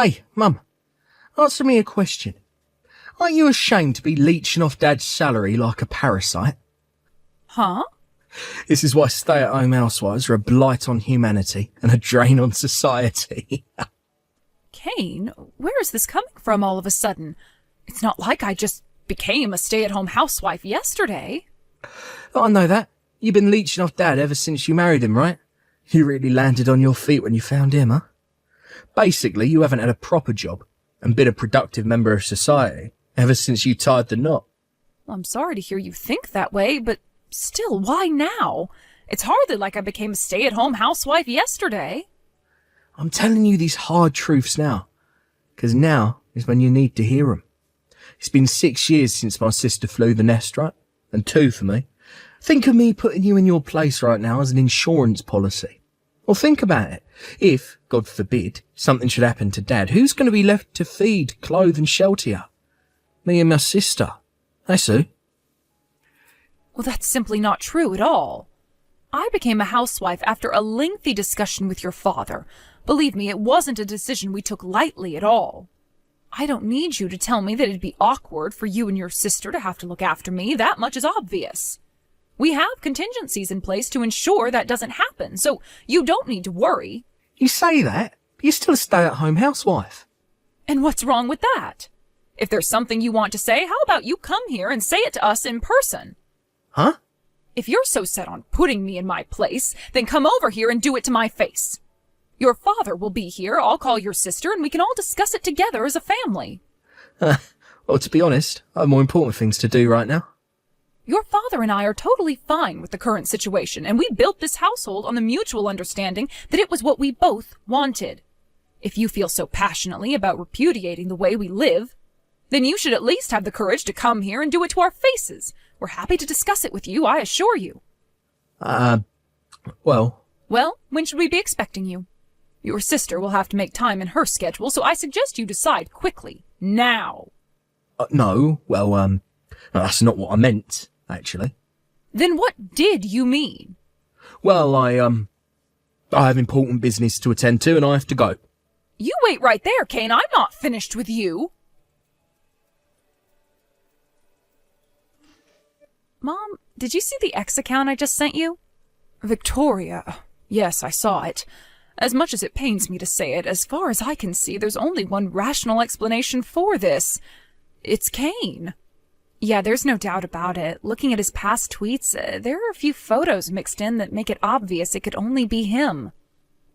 Hey, Mum, answer me a question. Aren't you ashamed to be leeching off Dad's salary like a parasite? Huh? This is why stay-at-home housewives are a blight on humanity and a drain on society. Kane, where is this coming from all of a sudden? It's not like I just became a stay-at-home housewife yesterday. I know that. You've been leeching off Dad ever since you married him, right? You really landed on your feet when you found him, huh? Basically, you haven't had a proper job and been a productive member of society ever since you tied the knot. Well, I'm sorry to hear you think that way, but still, why now? It's hardly like I became a stay-at-home housewife yesterday. I'm telling you these hard truths now, 'cause now is when you need to hear 'em. It's been 6 years since my sister flew the nest, right? And 2 for me. Think of me putting you in your place right now as an insurance policy. Well, think about it. If, God forbid, something should happen to Dad, who's going to be left to feed, clothe and shelter you? Me and my sister. That's who. Well, that's simply not true at all. I became a housewife after a lengthy discussion with your father. Believe me, it wasn't a decision we took lightly at all. I don't need you to tell me that it'd be awkward for you and your sister to have to look after me. That much is obvious. We have contingencies in place to ensure that doesn't happen, so you don't need to worry. You say that, but you're still a stay-at-home housewife. And what's wrong with that? If there's something you want to say, how about you come here and say it to us in person? Huh? If you're so set on putting me in my place, then come over here and do it to my face. Your father will be here, I'll call your sister, and we can all discuss it together as a family. Well, to be honest, I have more important things to do right now. Your father and I are totally fine with the current situation, and we built this household on the mutual understanding that it was what we both wanted. If you feel so passionately about repudiating the way we live, then you should at least have the courage to come here and do it to our faces. We're happy to discuss it with you, I assure you. Well, when should we be expecting you? Your sister will have to make time in her schedule, so I suggest you decide quickly. Now. No, that's not what I meant, actually. Then what did you mean? Well, I have important business to attend to and I have to go. You wait right there, Kane. I'm not finished with you. Mom, did you see the X account I just sent you? Victoria. Yes, I saw it. As much as it pains me to say it, as far as I can see, there's only one rational explanation for this. It's Kane. Yeah, there's no doubt about it. Looking at his past tweets, there are a few photos mixed in that make it obvious it could only be him.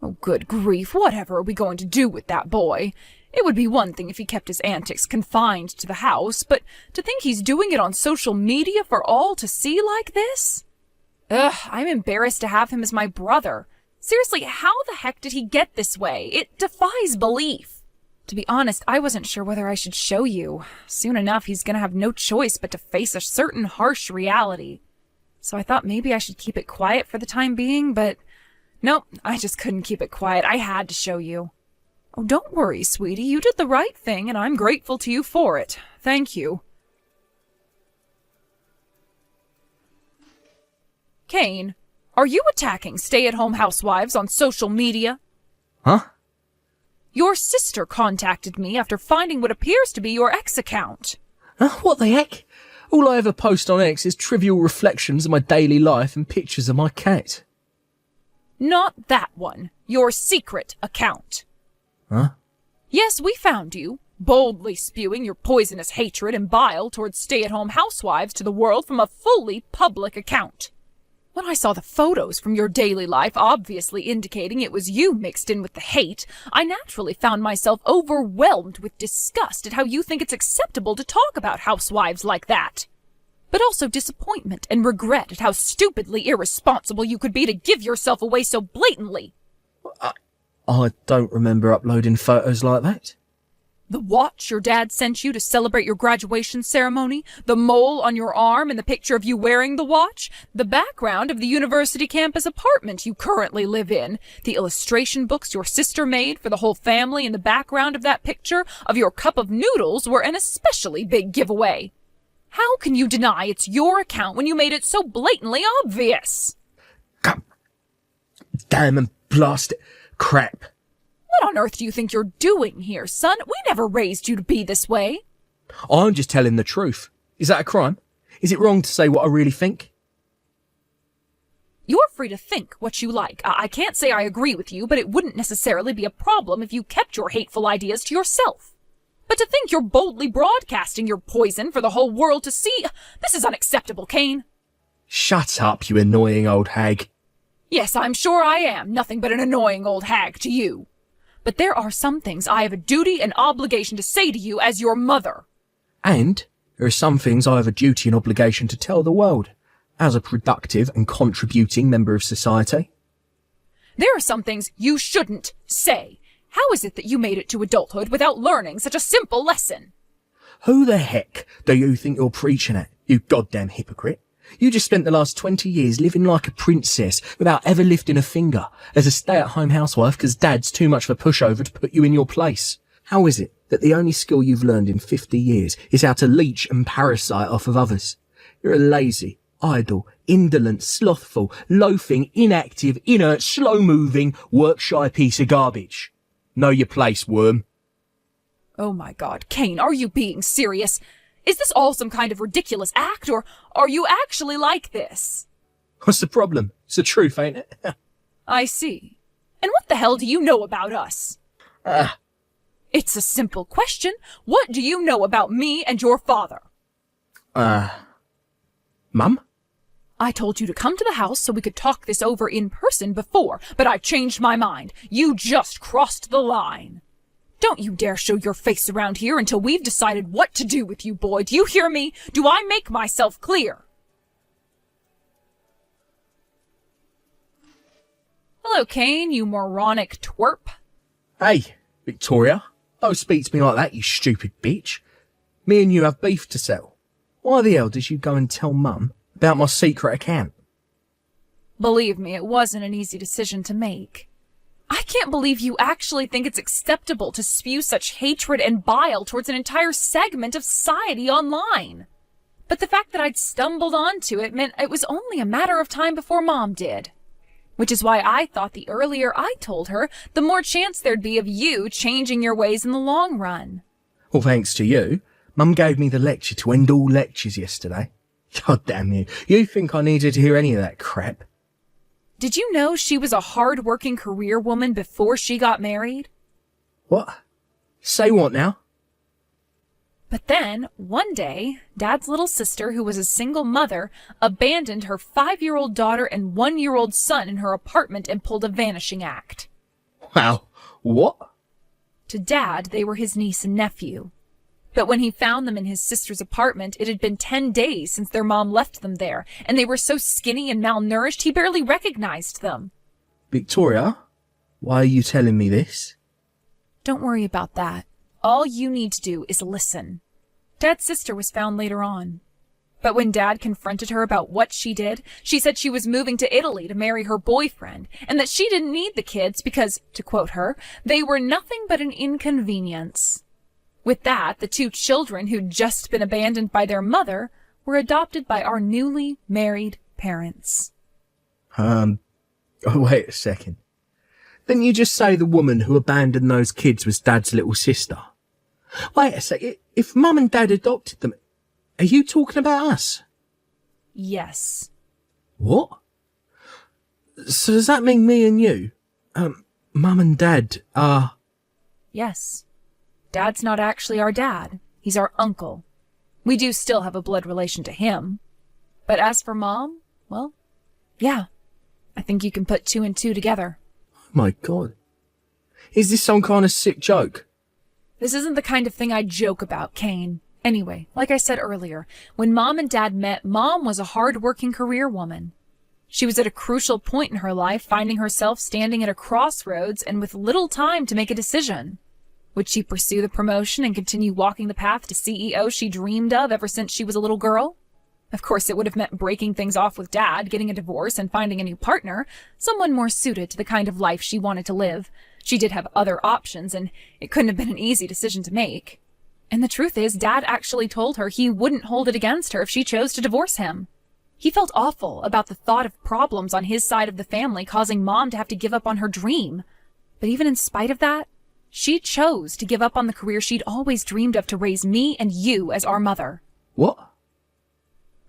Oh, good grief, whatever are we going to do with that boy? It would be one thing if he kept his antics confined to the house, but to think he's doing it on social media for all to see like this? Ugh, I'm embarrassed to have him as my brother. Seriously, how the heck did he get this way? It defies belief. To be honest, I wasn't sure whether I should show you. Soon enough, he's gonna have no choice but to face a certain harsh reality. So I thought maybe I should keep it quiet for the time being, but nope, I just couldn't keep it quiet. I had to show you. Oh, don't worry, sweetie. You did the right thing, and I'm grateful to you for it. Thank you. Kane, are you attacking stay-at-home housewives on social media? Huh? Your sister contacted me after finding what appears to be your X account. What the heck? All I ever post on X is trivial reflections of my daily life and pictures of my cat. Not that one. Your secret account. Huh? Yes, we found you, boldly spewing your poisonous hatred and bile towards stay-at-home housewives to the world from a fully public account. When I saw the photos from your daily life obviously indicating it was you mixed in with the hate, I naturally found myself overwhelmed with disgust at how you think it's acceptable to talk about housewives like that. But also disappointment and regret at how stupidly irresponsible you could be to give yourself away so blatantly. I don't remember uploading photos like that. The watch your dad sent you to celebrate your graduation ceremony, the mole on your arm and the picture of you wearing the watch, the background of the university campus apartment you currently live in, the illustration books your sister made for the whole family in the background of that picture of your cup of noodles were an especially big giveaway. How can you deny it's your account when you made it so blatantly obvious? Damn and blast it. Crap. What on earth do you think you're doing here, son? We never raised you to be this way. I'm just telling the truth. Is that a crime? Is it wrong to say what I really think? You're free to think what you like. I can't say I agree with you, but it wouldn't necessarily be a problem if you kept your hateful ideas to yourself. But to think you're boldly broadcasting your poison for the whole world to see, this is unacceptable, Kane. Shut up, you annoying old hag. Yes, I'm sure I am nothing but an annoying old hag to you. But there are some things I have a duty and obligation to say to you as your mother. And there are some things I have a duty and obligation to tell the world, as a productive and contributing member of society. There are some things you shouldn't say. How is it that you made it to adulthood without learning such a simple lesson? Who the heck do you think you're preaching at, you goddamn hypocrite? You just spent the last 20 years living like a princess without ever lifting a finger as a stay-at-home housewife because Dad's too much of a pushover to put you in your place. How is it that the only skill you've learned in 50 years is how to leech and parasite off of others? You're a lazy, idle, indolent, slothful, loafing, inactive, inert, slow-moving, work-shy piece of garbage. Know your place, worm. Oh my God, Kane, are you being serious? Is this all some kind of ridiculous act, or are you actually like this? What's the problem? It's the truth, ain't it? I see. And what the hell do you know about us? It's a simple question. What do you know about me and your father? Mum? I told you to come to the house so we could talk this over in person before, but I've changed my mind. You just crossed the line. Don't you dare show your face around here until we've decided what to do with you, boy. Do you hear me? Do I make myself clear? Hello, Kane, you moronic twerp. Hey, Victoria. Don't speak to me like that, you stupid bitch. Me and you have beef to settle. Why the hell did you go and tell Mum about my secret account? Believe me, it wasn't an easy decision to make. I can't believe you actually think it's acceptable to spew such hatred and bile towards an entire segment of society online. But the fact that I'd stumbled onto it meant it was only a matter of time before Mom did. Which is why I thought the earlier I told her, the more chance there'd be of you changing your ways in the long run. Well, thanks to you, Mum gave me the lecture to end all lectures yesterday. God damn you. You think I needed to hear any of that crap? Did you know she was a hard-working career woman before she got married? What? Say what now? But then, one day, Dad's little sister, who was a single mother, abandoned her 5-year-old daughter and 1-year-old son in her apartment and pulled a vanishing act. Wow. What? To Dad, they were his niece and nephew. But when he found them in his sister's apartment, it had been 10 days since their mom left them there, and they were so skinny and malnourished he barely recognized them. Victoria, why are you telling me this? Don't worry about that. All you need to do is listen. Dad's sister was found later on. But when Dad confronted her about what she did, she said she was moving to Italy to marry her boyfriend, and that she didn't need the kids because, to quote her, they were nothing but an inconvenience. With that, the 2 children who'd just been abandoned by their mother were adopted by our newly married parents. Oh, wait a second. Didn't you just say the woman who abandoned those kids was Dad's little sister? Wait a second. If Mum and Dad adopted them, are you talking about us? Yes. What? So does that mean me and you, Mum and Dad are... Yes. Dad's not actually our dad. He's our uncle. We do still have a blood relation to him. But as for Mom, well, yeah. I think you can put 2 and 2 together. Oh my God. Is this some kind of sick joke? This isn't the kind of thing I joke about, Kane. Anyway, like I said earlier, when Mom and Dad met, Mom was a hard-working career woman. She was at a crucial point in her life, finding herself standing at a crossroads and with little time to make a decision. Would she pursue the promotion and continue walking the path to CEO she dreamed of ever since she was a little girl? Of course, it would have meant breaking things off with Dad, getting a divorce, and finding a new partner, someone more suited to the kind of life she wanted to live. She did have other options, and it couldn't have been an easy decision to make. And the truth is, Dad actually told her he wouldn't hold it against her if she chose to divorce him. He felt awful about the thought of problems on his side of the family causing Mom to have to give up on her dream. But even in spite of that, she chose to give up on the career she'd always dreamed of to raise me and you as our mother. What?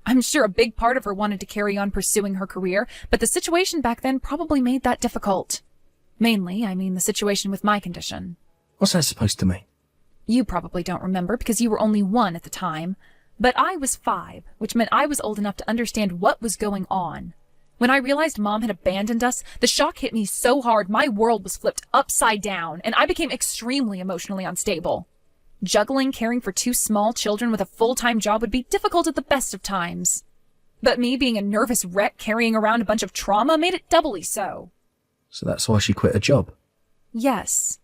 I'm sure a big part of her wanted to carry on pursuing her career, but the situation back then probably made that difficult. Mainly, I mean the situation with my condition. What's that supposed to mean? You probably don't remember because you were only 1 at the time, but I was 5, which meant I was old enough to understand what was going on. When I realized Mom had abandoned us, the shock hit me so hard my world was flipped upside down, and I became extremely emotionally unstable. Juggling caring for 2 small children with a full-time job would be difficult at the best of times. But me being a nervous wreck carrying around a bunch of trauma made it doubly so. So that's why she quit her job? Yes.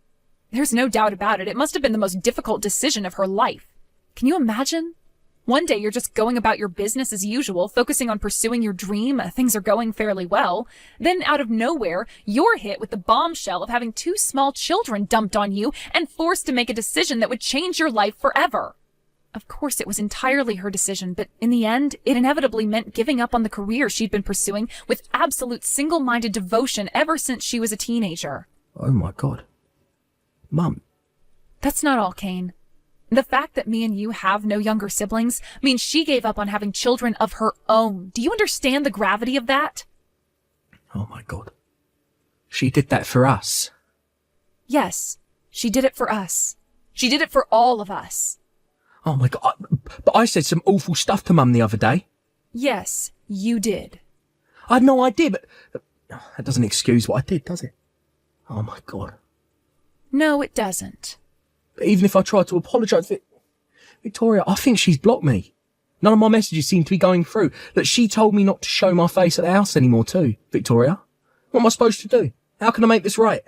There's no doubt about it. It must have been the most difficult decision of her life. Can you imagine? One day you're just going about your business as usual, focusing on pursuing your dream. Things are going fairly well. Then out of nowhere, you're hit with the bombshell of having 2 small children dumped on you and forced to make a decision that would change your life forever. Of course, it was entirely her decision, but in the end, it inevitably meant giving up on the career she'd been pursuing with absolute single-minded devotion ever since she was a teenager. Oh my God. Mum. That's not all, Kane. The fact that me and you have no younger siblings means she gave up on having children of her own. Do you understand the gravity of that? Oh my God. She did that for us. Yes, she did it for us. She did it for all of us. Oh my God. But I said some awful stuff to Mum the other day. Yes, you did. I had no idea, but that doesn't excuse what I did, does it? Oh my God. No, it doesn't. But even if I tried to apologise, Victoria, I think she's blocked me. None of my messages seem to be going through. Look, she told me not to show my face at the house anymore too, Victoria. What am I supposed to do? How can I make this right?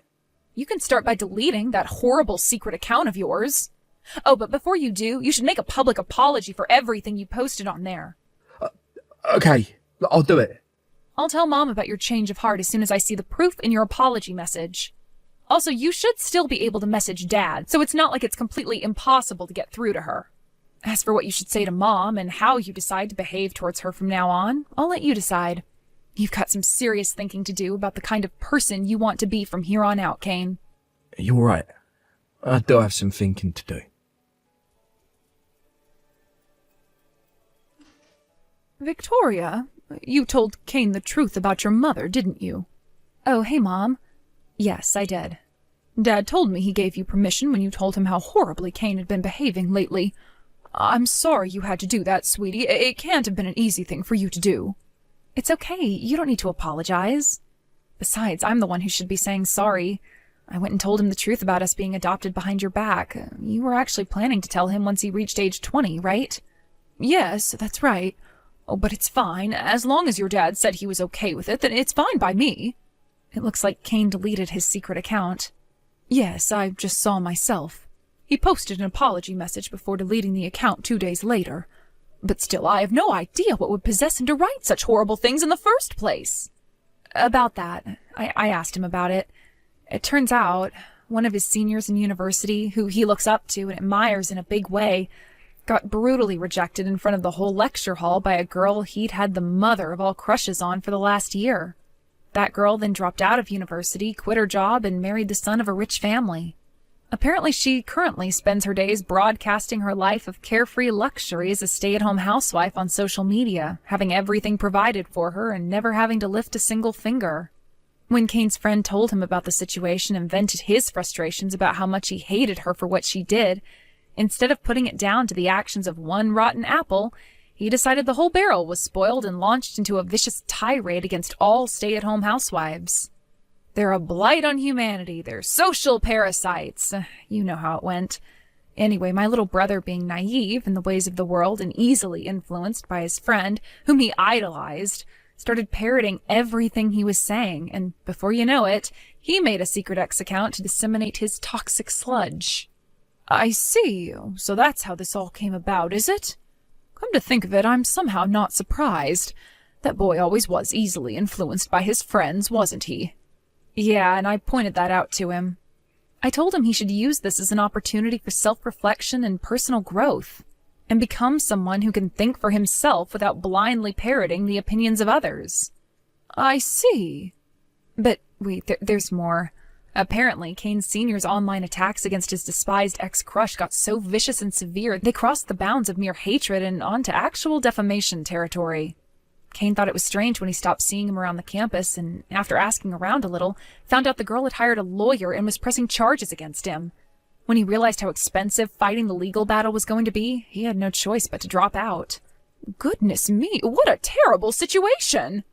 You can start by deleting that horrible secret account of yours. Oh, but before you do, you should make a public apology for everything you posted on there. Okay, I'll do it. I'll tell Mom about your change of heart as soon as I see the proof in your apology message. Also, you should still be able to message Dad, so it's not like it's completely impossible to get through to her. As for what you should say to Mom and how you decide to behave towards her from now on, I'll let you decide. You've got some serious thinking to do about the kind of person you want to be from here on out, Kane. You're right. I do have some thinking to do. Victoria, you told Kane the truth about your mother, didn't you? Oh, hey, Mom. Yes, I did. Dad told me he gave you permission when you told him how horribly Kane had been behaving lately. I'm sorry you had to do that, sweetie. It can't have been an easy thing for you to do. It's okay. You don't need to apologize. Besides, I'm the one who should be saying sorry. I went and told him the truth about us being adopted behind your back. You were actually planning to tell him once he reached age 20, right? Yes, that's right. Oh, but it's fine. As long as your dad said he was okay with it, then it's fine by me. It looks like Kane deleted his secret account. Yes, I just saw myself. He posted an apology message before deleting the account 2 days later. But still, I have no idea what would possess him to write such horrible things in the first place. About that, I asked him about it. It turns out, one of his seniors in university, who he looks up to and admires in a big way, got brutally rejected in front of the whole lecture hall by a girl he'd had the mother of all crushes on for the last year. That girl then dropped out of university, quit her job, and married the son of a rich family. Apparently she currently spends her days broadcasting her life of carefree luxury as a stay-at-home housewife on social media, having everything provided for her and never having to lift a single finger. When Kane's friend told him about the situation and vented his frustrations about how much he hated her for what she did, instead of putting it down to the actions of one rotten apple, he decided the whole barrel was spoiled and launched into a vicious tirade against all stay-at-home housewives. They're a blight on humanity. They're social parasites. You know how it went. Anyway, my little brother, being naive in the ways of the world and easily influenced by his friend, whom he idolized, started parroting everything he was saying, and before you know it, he made a secret X account to disseminate his toxic sludge. I see. So that's how this all came about, is it? Come to think of it, I'm somehow not surprised. That boy always was easily influenced by his friends, wasn't he? Yeah, and I pointed that out to him. I told him he should use this as an opportunity for self-reflection and personal growth, and become someone who can think for himself without blindly parroting the opinions of others. I see. But wait, there's more. Apparently, Kane Sr.'s online attacks against his despised ex-crush got so vicious and severe they crossed the bounds of mere hatred and onto actual defamation territory. Kane thought it was strange when he stopped seeing him around the campus, and after asking around a little, found out the girl had hired a lawyer and was pressing charges against him. When he realized how expensive fighting the legal battle was going to be, he had no choice but to drop out. Goodness me, what a terrible situation!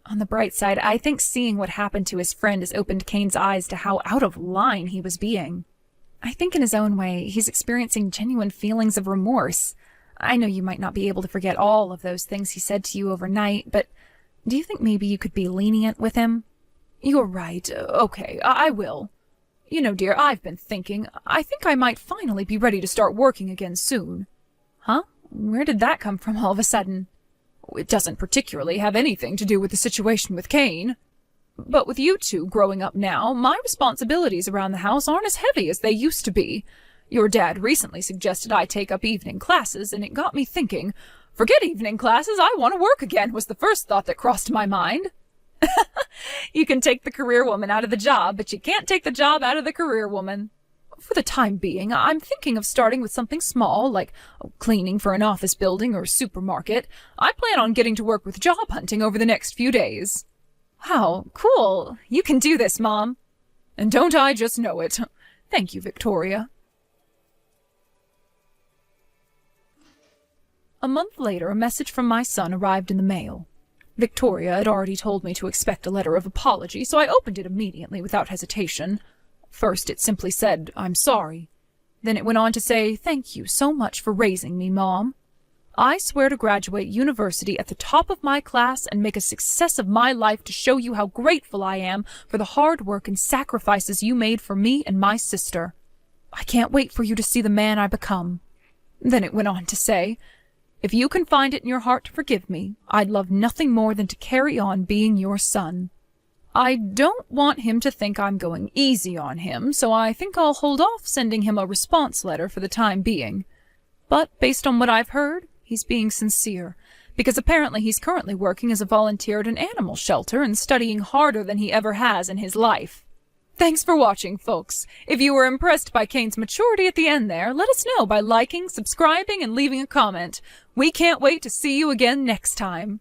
On the bright side, I think seeing what happened to his friend has opened Kane's eyes to how out of line he was being. I think in his own way, he's experiencing genuine feelings of remorse. I know you might not be able to forget all of those things he said to you overnight, but do you think maybe you could be lenient with him? You're right. Okay, I will. You know, dear, I've been thinking. I think I might finally be ready to start working again soon. Huh? Where did that come from all of a sudden? It doesn't particularly have anything to do with the situation with Kane. But with you two growing up now, my responsibilities around the house aren't as heavy as they used to be. Your dad recently suggested I take up evening classes, and it got me thinking. Forget evening classes, I want to work again, was the first thought that crossed my mind. You can take the career woman out of the job, but you can't take the job out of the career woman. For the time being, I'm thinking of starting with something small, like cleaning for an office building or supermarket. I plan on getting to work with job hunting over the next few days. Wow, cool. You can do this, Mom. And don't I just know it? Thank you, Victoria. A month later, a message from my son arrived in the mail. Victoria had already told me to expect a letter of apology, so I opened it immediately without hesitation. First, it simply said, "I'm sorry." Then it went on to say, "Thank you so much for raising me, Mom. I swear to graduate university at the top of my class and make a success of my life to show you how grateful I am for the hard work and sacrifices you made for me and my sister. I can't wait for you to see the man I become." Then it went on to say, "If you can find it in your heart to forgive me, I'd love nothing more than to carry on being your son. I don't want him to think I'm going easy on him, so I think I'll hold off sending him a response letter for the time being. But based on what I've heard, he's being sincere, because apparently he's currently working as a volunteer at an animal shelter and studying harder than he ever has in his life." Thanks for watching, folks. If you were impressed by Kane's maturity at the end there, let us know by liking, subscribing, and leaving a comment. We can't wait to see you again next time.